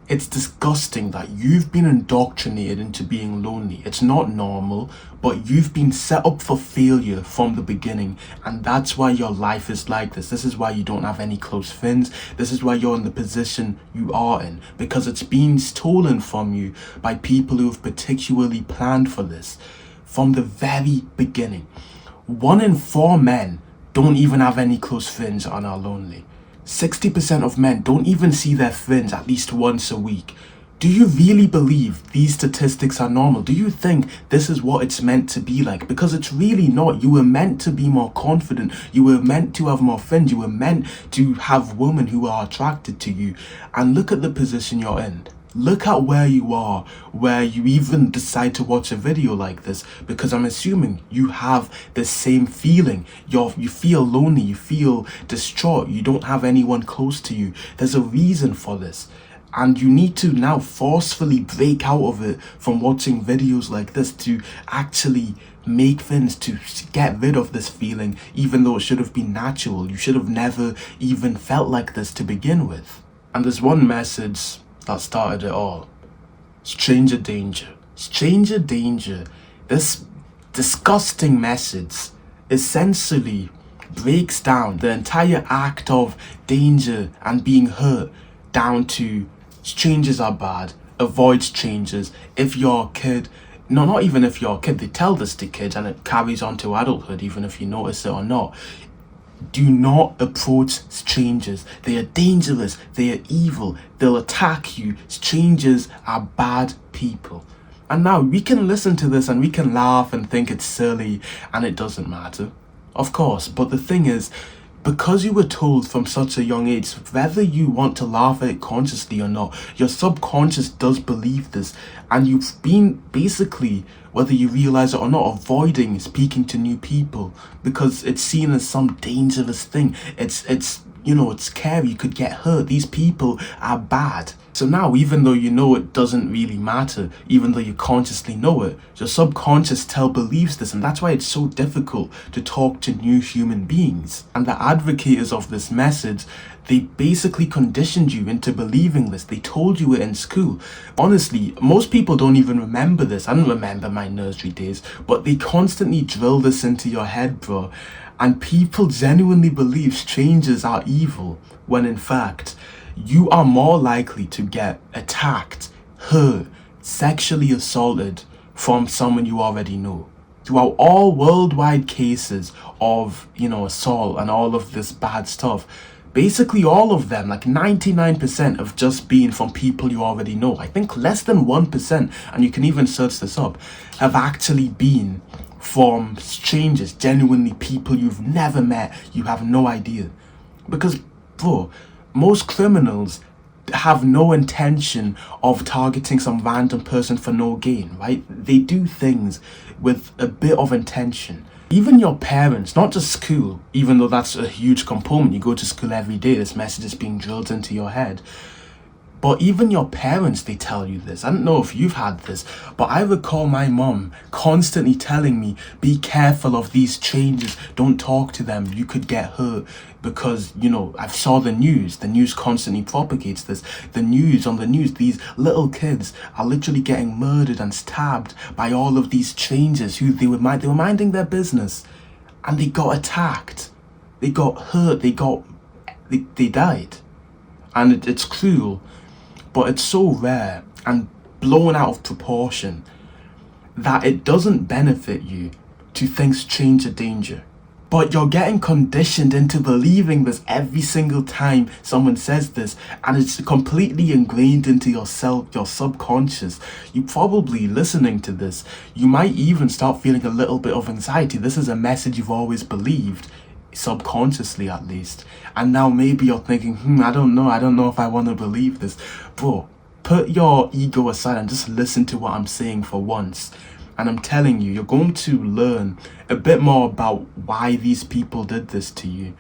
It's disgusting that you've been indoctrinated into being lonely. It's not normal, but you've been set up for failure from the beginning, and that's why your life is like this. This is why you don't have any close friends. This is why you're in the position you are in, because it's been stolen from you by people who have particularly planned for this from the very beginning. 1 in 4 men don't even have any close friends and are lonely. 60% of men don't even see their friends at least once a week. Do you really believe these statistics are normal? Do you think this is what it's meant to be like? Because it's really not. You were meant to be more confident. You were meant to have more friends. You were meant to have women who are attracted to you. And look at the position you're in. Look at where you are, where you even decide to watch a video like this, because I'm assuming you have the same feeling. You feel lonely, you feel distraught, you don't have anyone close to you. There's a reason for this. And you need to now forcefully break out of it from watching videos like this to actually make things, to get rid of this feeling, even though it should have been natural. You should have never even felt like this to begin with. And there's one message that started it all. Stranger danger. Stranger danger. This disgusting message essentially breaks down the entire act of danger and being hurt down to strangers are bad, avoid strangers. If you're a kid, no, not even if you're a kid, they tell this to kids and it carries on to adulthood, even if you notice it or not. Do not approach strangers. They are dangerous. They are evil. They'll attack you. Strangers are bad people. And now we can listen to this and we can laugh and think it's silly and it doesn't matter. Of course, but the thing is, because you were told from such a young age, whether you want to laugh at it consciously or not, your subconscious does believe this, and you've been basically, whether you realize it or not, avoiding speaking to new people because it's seen as some dangerous thing. It's scary. You could get hurt. These people are bad. So now, even though you know it doesn't really matter, even though you consciously know it, your subconscious still believes this, and that's why it's so difficult to talk to new human beings. And the advocates of this message, they basically conditioned you into believing this. They told you it in school. Honestly, most people don't even remember this. I don't remember my nursery days, but they constantly drill this into your head, bro. And people genuinely believe strangers are evil, when in fact, you are more likely to get attacked, hurt, sexually assaulted from someone you already know. Throughout all worldwide cases of, assault and all of this bad stuff, basically all of them, like 99%, have just been from people you already know. I think less than 1%, and you can even search this up, have actually been from strangers, genuinely people you've never met, you have no idea. Because, bro, most criminals have no intention of targeting some random person for no gain, right? They do things with a bit of intention. Even your parents, not just school, even though that's a huge component. You go to school every day, this message is being drilled into your head. But even your parents, they tell you this. I don't know if you've had this, but I recall my mom constantly telling me, be careful of these strangers, don't talk to them, you could get hurt. Because, I saw the news constantly propagates this. On the news, these little kids are literally getting murdered and stabbed by all of these strangers who they were minding their business. And they got attacked. They got hurt. They died. And it's cruel. But it's so rare and blown out of proportion that it doesn't benefit you to think stranger danger. But you're getting conditioned into believing this every single time someone says this, and it's completely ingrained into your subconscious. You probably listening to this, you might even start feeling a little bit of anxiety. This is a message you've always believed, subconsciously at least, and now maybe you're thinking, I don't know if I want to believe this. Bro, put your ego aside and just listen to what I'm saying for once. And I'm telling you, you're going to learn a bit more about why these people did this to you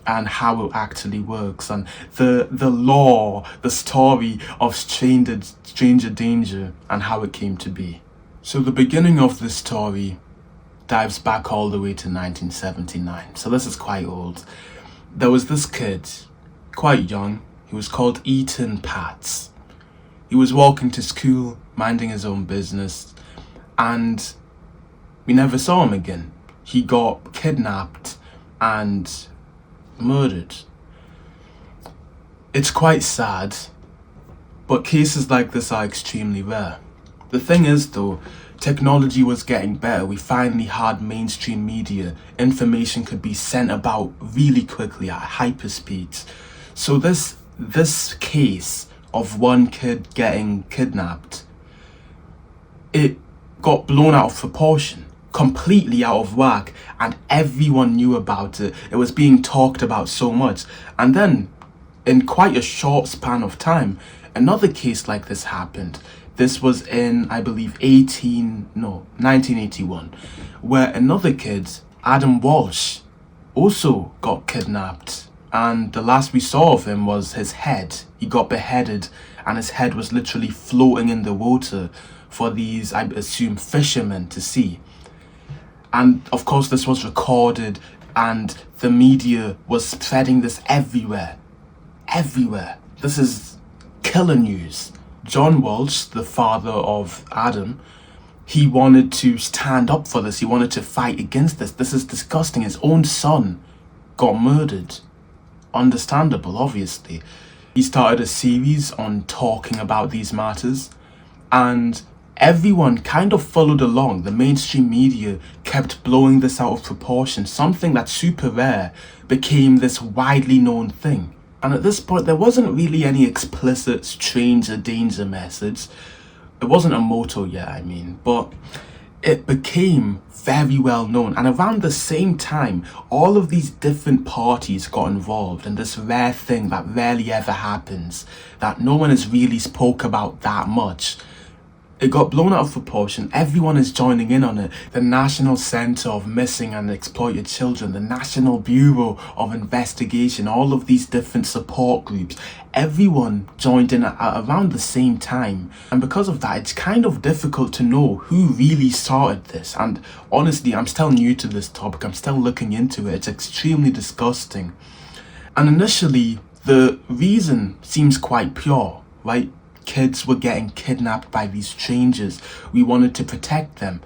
and how it actually works, and the law, the story of stranger danger and how it came to be. So the beginning of this story dives back all the way to 1979. So this is quite old. There was this kid, quite young, he was called Ethan Patz. He was walking to school, minding his own business, and we never saw him again. He got kidnapped and murdered. It's quite sad, but cases like this are extremely rare. The thing is though, technology was getting better. We finally had mainstream media. Information could be sent about really quickly at hyperspeeds. So this case of one kid getting kidnapped, it got blown out of proportion, completely out of whack, and everyone knew about it. It was being talked about so much. And then, in quite a short span of time, another case like this happened. This was in, I believe, 1981, where another kid, Adam Walsh, also got kidnapped. And the last we saw of him was his head. He got beheaded, and his head was literally floating in the water for these, I assume, fishermen to see. And of course, this was recorded, and the media was spreading this everywhere. Everywhere. This is killer news. John Walsh, the father of Adam, he wanted to stand up for this. He wanted to fight against this. This is disgusting. His own son got murdered. Understandable, obviously. He started a series on talking about these matters, and everyone kind of followed along. The mainstream media kept blowing this out of proportion. Something that's super rare became this widely known thing. And at this point, there wasn't really any explicit stranger danger message. It wasn't a motto yet, I mean, but it became very well known. And around the same time, all of these different parties got involved in this rare thing that rarely ever happens, that no one has really spoke about that much. It got blown out of proportion. Everyone is joining in on it. The National Center of Missing and Exploited Children, the National Bureau of Investigation, all of these different support groups, everyone joined in at around the same time. And because of that, it's kind of difficult to know who really started this. And honestly, I'm still new to this topic. I'm still looking into it. It's extremely disgusting. And initially, the reason seems quite pure, right? Kids were getting kidnapped by these strangers. We wanted to protect them.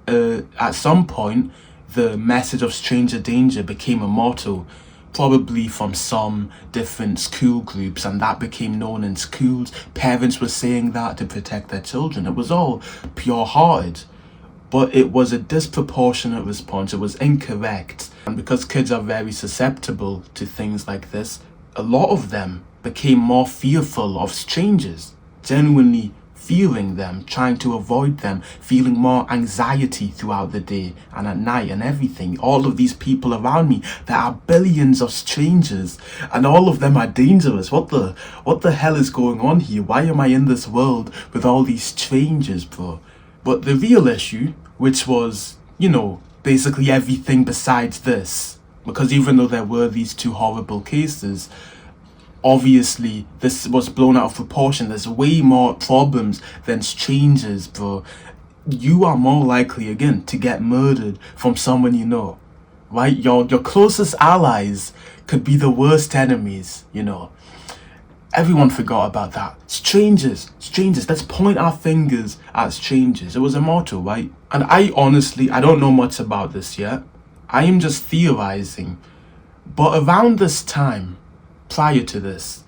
At some point, the message of stranger danger became a motto, probably from some different school groups, and that became known in schools. Parents were saying that to protect their children. It was all pure-hearted, but it was a disproportionate response. It was incorrect. And because kids are very susceptible to things like this, a lot of them became more fearful of strangers, genuinely fearing them, trying to avoid them, feeling more anxiety throughout the day and at night and everything. All of these people around me, there are billions of strangers, and all of them are dangerous. What the hell is going on here? Why am I in this world with all these strangers, bro? But the real issue, which was, basically everything besides this, because even though there were these two horrible cases, obviously this was blown out of proportion. There's way more problems than strangers, bro. You are more likely, again, to get murdered from someone you know, right? Your closest allies could be the worst enemies, Everyone forgot about that. Strangers, let's point our fingers at strangers. It was a motto, right? And I don't know much about this yet. I am just theorizing. But around this time, prior to this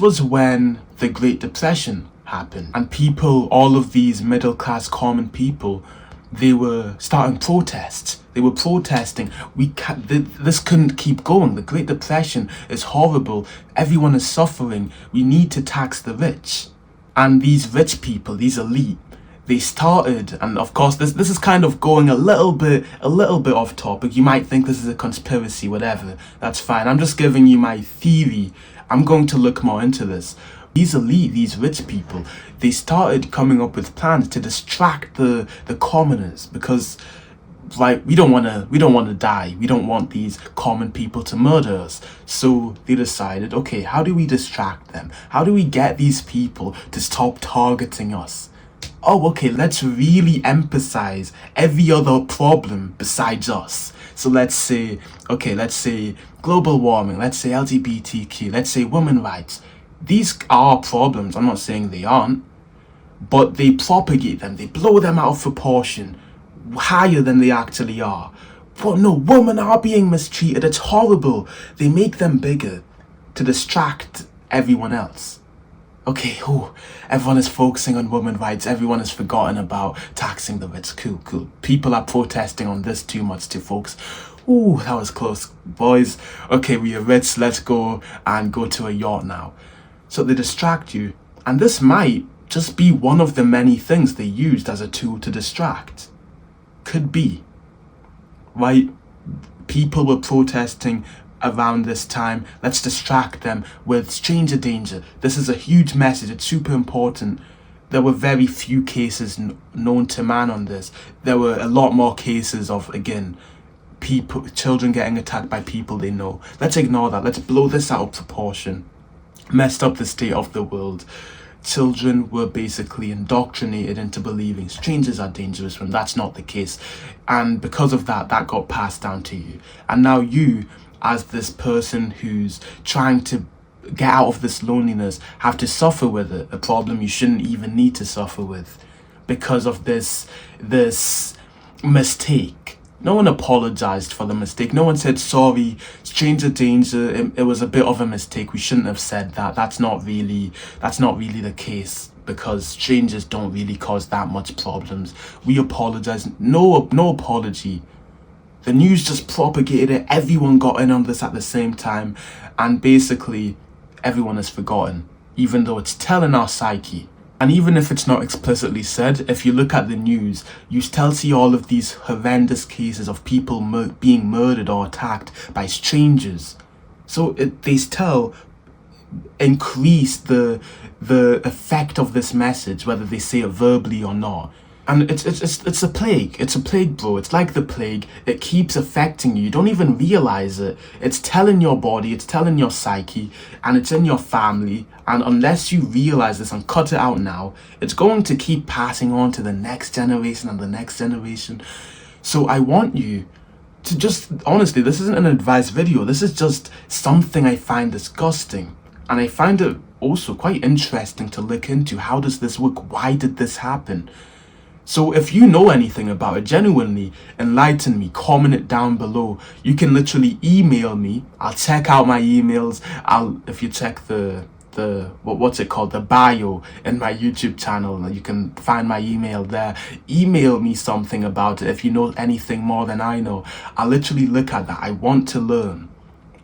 was when the Great Depression happened, and people, all of these middle-class common people, they were starting protests. They were protesting. This couldn't keep going. The Great Depression is horrible. Everyone is suffering. We need to tax the rich. And these rich people, these elite, they started, and of course this is kind of going a little bit off topic. You might think this is a conspiracy, whatever. That's fine. I'm just giving you my theory. I'm going to look more into this. These elite, these rich people, they started coming up with plans to distract the commoners, because we don't want to die. We don't want these common people to murder us. So they decided, okay, how do we distract them? How do we get these people to stop targeting us? Oh, okay, let's really emphasize every other problem besides us. So let's say global warming, let's say LGBTQ, let's say women's rights. These are problems, I'm not saying they aren't, but they propagate them, they blow them out of proportion, higher than they actually are. But no, women are being mistreated, it's horrible. They make them bigger to distract everyone else. Okay, everyone is focusing on women's rights, everyone has forgotten about taxing the rich. Cool. People are protesting on this too much to focus. That was close, boys. Okay, we are rich, let's go and go to a yacht now. So they distract you, and this might just be one of the many things they used as a tool to distract. Could be. Right? People were protesting around this time. Let's distract them with stranger danger. This is a huge message. It's super important. There were very few cases known to man on this. There were a lot more cases of, again, children getting attacked by people they know. Let's ignore that. Let's blow this out of proportion. Messed up the state of the world. Children were basically indoctrinated into believing strangers are dangerous when that's not the case. And because of that, that got passed down to you. And now you, as this person who's trying to get out of this loneliness, have to suffer with it. A problem you shouldn't even need to suffer with because of this mistake. No one apologized for the mistake. No one said, sorry, stranger danger, it was a bit of a mistake. We shouldn't have said that. That's not really the case, because strangers don't really cause that much problems. We apologize. No apology. The news just propagated it. Everyone got in on this at the same time. And basically, everyone has forgotten, even though it's telling our psyche. And even if it's not explicitly said, if you look at the news, you still see all of these horrendous cases of people being murdered or attacked by strangers. So they still increase the effect of this message, whether they say it verbally or not. And it's a plague. It's a plague, bro. It's like the plague. It keeps affecting you. You don't even realize it. It's telling your body, it's telling your psyche, and it's in your family. And unless you realize this and cut it out now, it's going to keep passing on to the next generation and the next generation. So I want you to just, honestly, this isn't an advice video. This is just something I find disgusting. And I find it also quite interesting to look into. How does this work? Why did this happen? So if you know anything about it, genuinely enlighten me, comment it down below. You can literally email me. I'll check out my emails. If you check what's it called, the bio in my YouTube channel, you can find my email there. Email me something about it if you know anything more than I know. I'll literally look at that. I want to learn.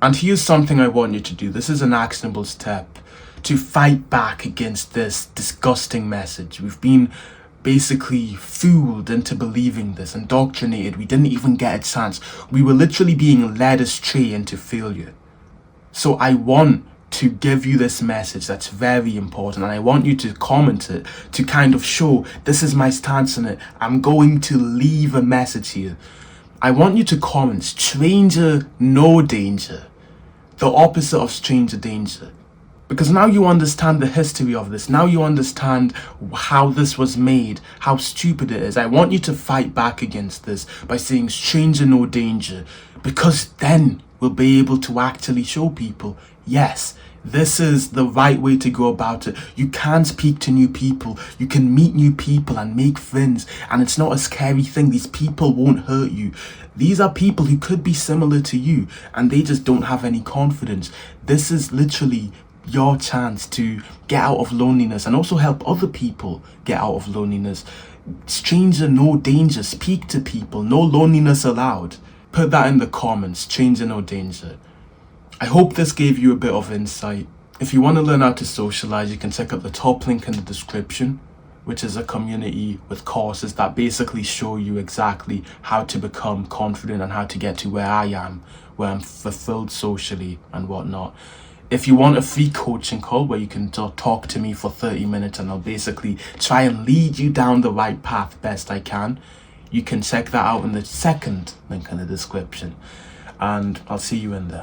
And here's something I want you to do. This is an actionable step to fight back against this disgusting message. We've been basically fooled into believing this, indoctrinated. We didn't even get a chance. We were literally being led astray into failure. So I want to give you this message that's very important, and I want you to comment it to kind of show this is my stance on it. I'm going to leave a message here. I want you to comment stranger no danger, the opposite of stranger danger. Because now you understand the history of this. Now you understand how this was made, how stupid it is. I want you to fight back against this by saying stranger no danger. Because then we'll be able to actually show people, yes, this is the right way to go about it. You can speak to new people. You can meet new people and make friends. And it's not a scary thing. These people won't hurt you. These are people who could be similar to you and they just don't have any confidence. This is literally your chance to get out of loneliness and also help other people get out of loneliness. Stranger no danger. Speak to people. No loneliness allowed. Put that in the comments. Stranger no danger. I hope this gave you a bit of insight. If you want to learn how to socialize, you can check out the top link in the description, which is a community with courses that basically show you exactly how to become confident and how to get to where I am, where I'm fulfilled socially and whatnot. If you want a free coaching call where you can talk to me for 30 minutes and I'll basically try and lead you down the right path best I can, you can check that out in the second link in the description. And I'll see you in there.